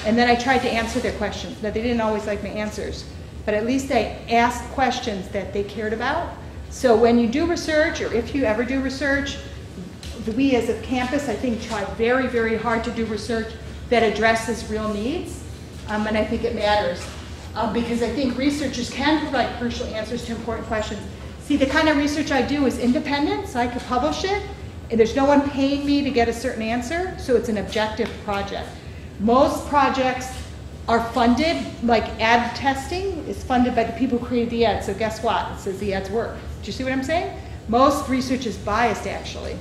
Speaker 2: And then I tried to answer their questions. Now, they didn't always like my answers, but at least I asked questions that they cared about. So when you do research, or if you ever do research, we as a campus, I think, try very, very hard to do research that addresses real needs. And I think it matters because I think researchers can provide crucial answers to important questions. See, the kind of research I do is independent, so I could publish it, and there's no one paying me to get a certain answer, so it's an objective project. Most projects are funded, like ad testing is funded by the people who created the ads, so guess what? It says the ads work. Do you see what I'm saying? Most research is biased, actually.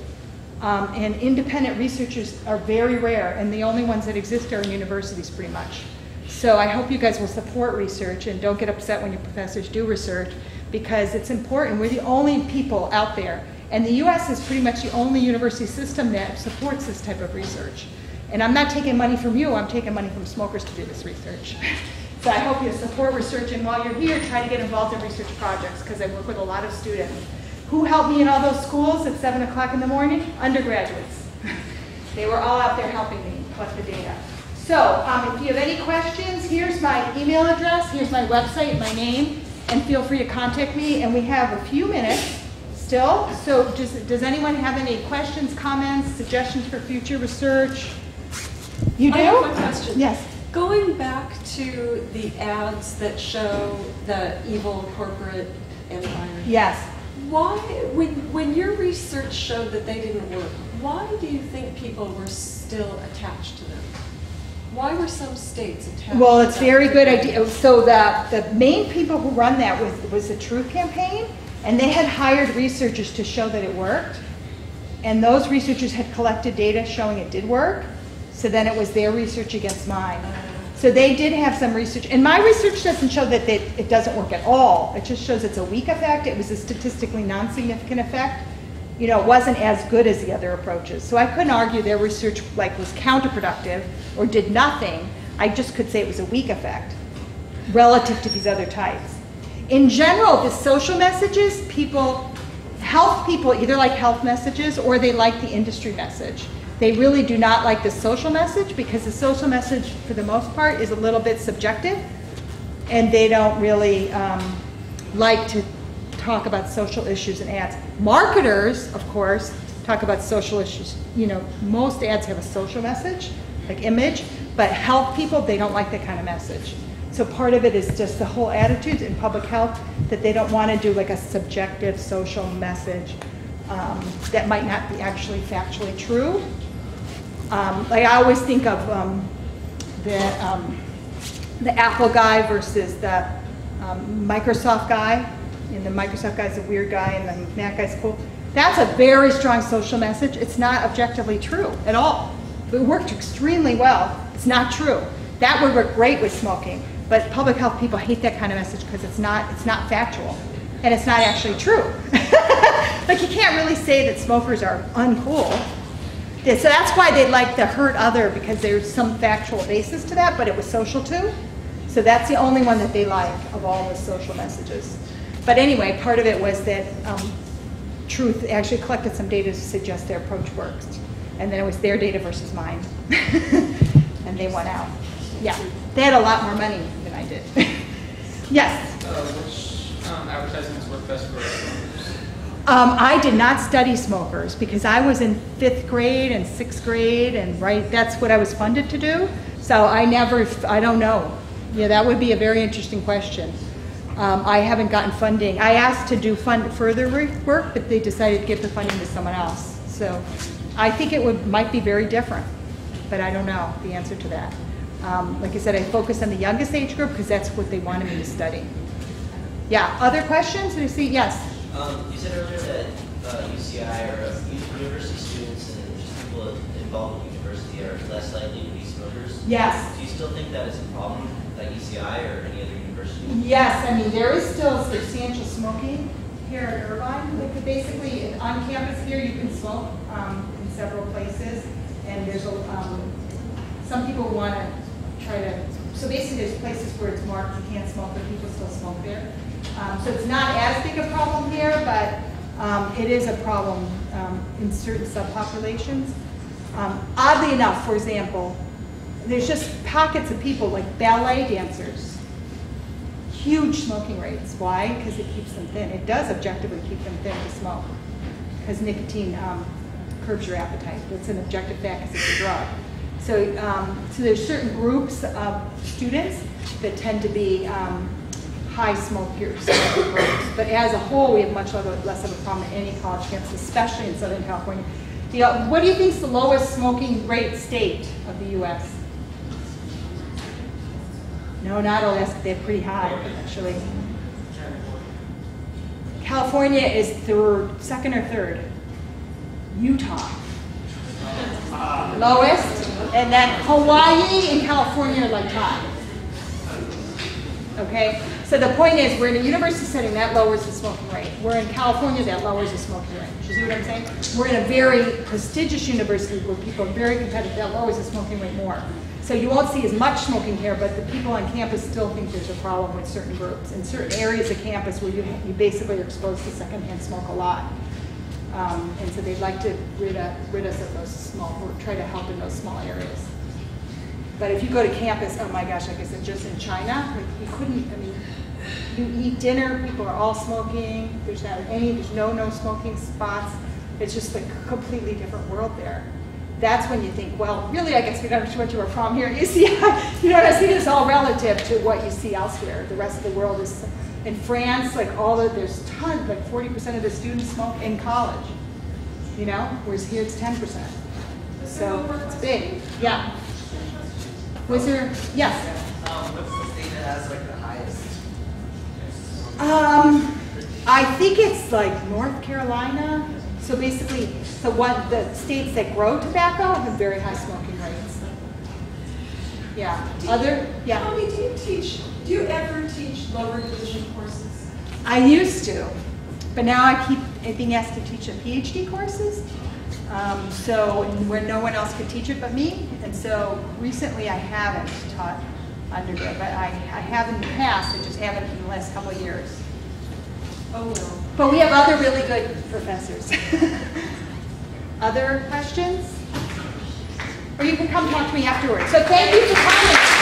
Speaker 2: And independent researchers are very rare, and the only ones that exist are in universities, pretty much. So I hope you guys will support research and don't get upset when your professors do research, because it's important. We're the only people out there. And the US is pretty much the only university system that supports this type of research. And I'm not taking money from you, I'm taking money from smokers to do this research. So I hope you support research, and while you're here, try to get involved in research projects, because I work with a lot of students. Who helped me in all those schools at 7 o'clock in the morning? Undergraduates. They were all out there helping me collect the data. So if you have any questions, here's my email address, here's my website, my name, and feel free to contact me. And we have a few minutes, Still? So does anyone have any questions, comments, suggestions for future research? You do?
Speaker 1: I have one question.
Speaker 2: Yes.
Speaker 1: Going back to the ads that show the evil corporate empire.
Speaker 2: Yes.
Speaker 1: Why, when your research showed that they didn't work, why do you think people were still attached to them? Why were some states attached?
Speaker 2: Well,
Speaker 1: to
Speaker 2: it's
Speaker 1: them?
Speaker 2: very good idea. So the main people who run that was the Truth Campaign, and they had hired researchers to show that it worked. And those researchers had collected data showing it did work. So then it was their research against mine. So they did have some research. And my research doesn't show that it doesn't work at all. It just shows it's a weak effect. It was a statistically non-significant effect. You know, it wasn't as good as the other approaches. So I couldn't argue their research was counterproductive or did nothing. I just could say it was a weak effect relative to these other types. In general, the social messages, health people either like health messages or they like the industry message. They really do not like the social message because the social message, for the most part, is a little bit subjective, and they don't really like to talk about social issues in ads. Marketers, of course, talk about social issues. You know, most ads have a social message, like image, but health people, they don't like that kind of message. So part of it is just the whole attitude in public health that they don't want to do like a subjective social message that might not be actually factually true. Like I always think of the Apple guy versus the Microsoft guy. And the Microsoft guy's a weird guy and the Mac guy's cool. That's a very strong social message. It's not objectively true at all. It worked extremely well. It's not true. That would work great with smoking. But public health people hate that kind of message because it's not factual. And it's not actually true. Like you can't really say that smokers are uncool. Yeah, so that's why they like the hurt other, because there's some factual basis to that, but it was social too. So that's the only one that they like of all the social messages. But anyway, part of it was that Truth actually collected some data to suggest their approach works. And then it was their data versus mine. And they won out. Yeah, they had a lot more money than I did. Yes?
Speaker 5: Which advertisements work best for smokers?
Speaker 2: I did not study smokers because I was in 5th grade and 6th grade, and that's what I was funded to do. So I don't know. Yeah, that would be a very interesting question. I haven't gotten funding. I asked to do further work, but they decided to give the funding to someone else. So I think it might be very different, but I don't know the answer to that. Like I said, I focused on the youngest age group because that's what they wanted me to study. Yeah, other questions? I see, yes?
Speaker 6: You said earlier that UCI or university students and just people involved with university are less likely to be smokers.
Speaker 2: Yes.
Speaker 6: Do you still think that is a problem at UCI or any other university?
Speaker 2: Yes, I mean, there is still substantial smoking here at Irvine. Like basically, on campus here, you can smoke in several places, and there's some people want to try to. So basically, there's places where it's marked you can't smoke, but people still smoke there. So it's not as big a problem here, but it is a problem in certain subpopulations. Oddly enough, for example, there's just pockets of people like ballet dancers. Huge smoking rates. Why? Because it keeps them thin. It does objectively keep them thin to smoke because nicotine curbs your appetite. It's an objective fact because it's a drug. So, so there's certain groups of students that tend to be high smokers. But as a whole, we have much less of a problem in any college campus, especially in Southern California. What do you think is the lowest smoking rate state of the U.S.? No, not Alaska. They're pretty high, actually. California is second or third. Utah. Lowest. And then Hawaii and California are like tied. Okay? So the point is, we're in a university setting, that lowers the smoking rate. We're in California, that lowers the smoking rate. You see what I'm saying? We're in a very prestigious university where people are very competitive, that lowers the smoking rate more. So you won't see as much smoking here, but the people on campus still think there's a problem with certain groups. In certain areas of campus where you basically are exposed to secondhand smoke a lot. And so they'd like to rid us of those small, or try to help in those small areas. But if you go to campus, oh my gosh, like I said, just in China, like you couldn't, I mean, you eat dinner, people are all smoking, there's no smoking spots. It's just like a completely different world there. That's when you think, well, really, I guess we don't went to a prom here at UCI. You know what I see? It's all relative to what you see elsewhere. The rest of the world is, in France, like there's tons, like 40% of the students smoke in college. You know, whereas here it's 10%. So it's big. Yeah. Was there? Yes.
Speaker 7: What's the state that has like the highest?
Speaker 2: I think it's like North Carolina. So basically, the states that grow tobacco have very high smoking rates. Yeah.
Speaker 1: Tommy, do you ever teach lower division courses?
Speaker 2: I used to, but now I keep being asked to teach a PhD courses. So where no one else could teach it but me, and so recently I haven't taught undergrad, but I have in the past. I just haven't in the last couple of years.
Speaker 1: Oh well.
Speaker 2: But we have other really good professors. Other questions? Or you can come talk to me afterwards. So thank you for coming.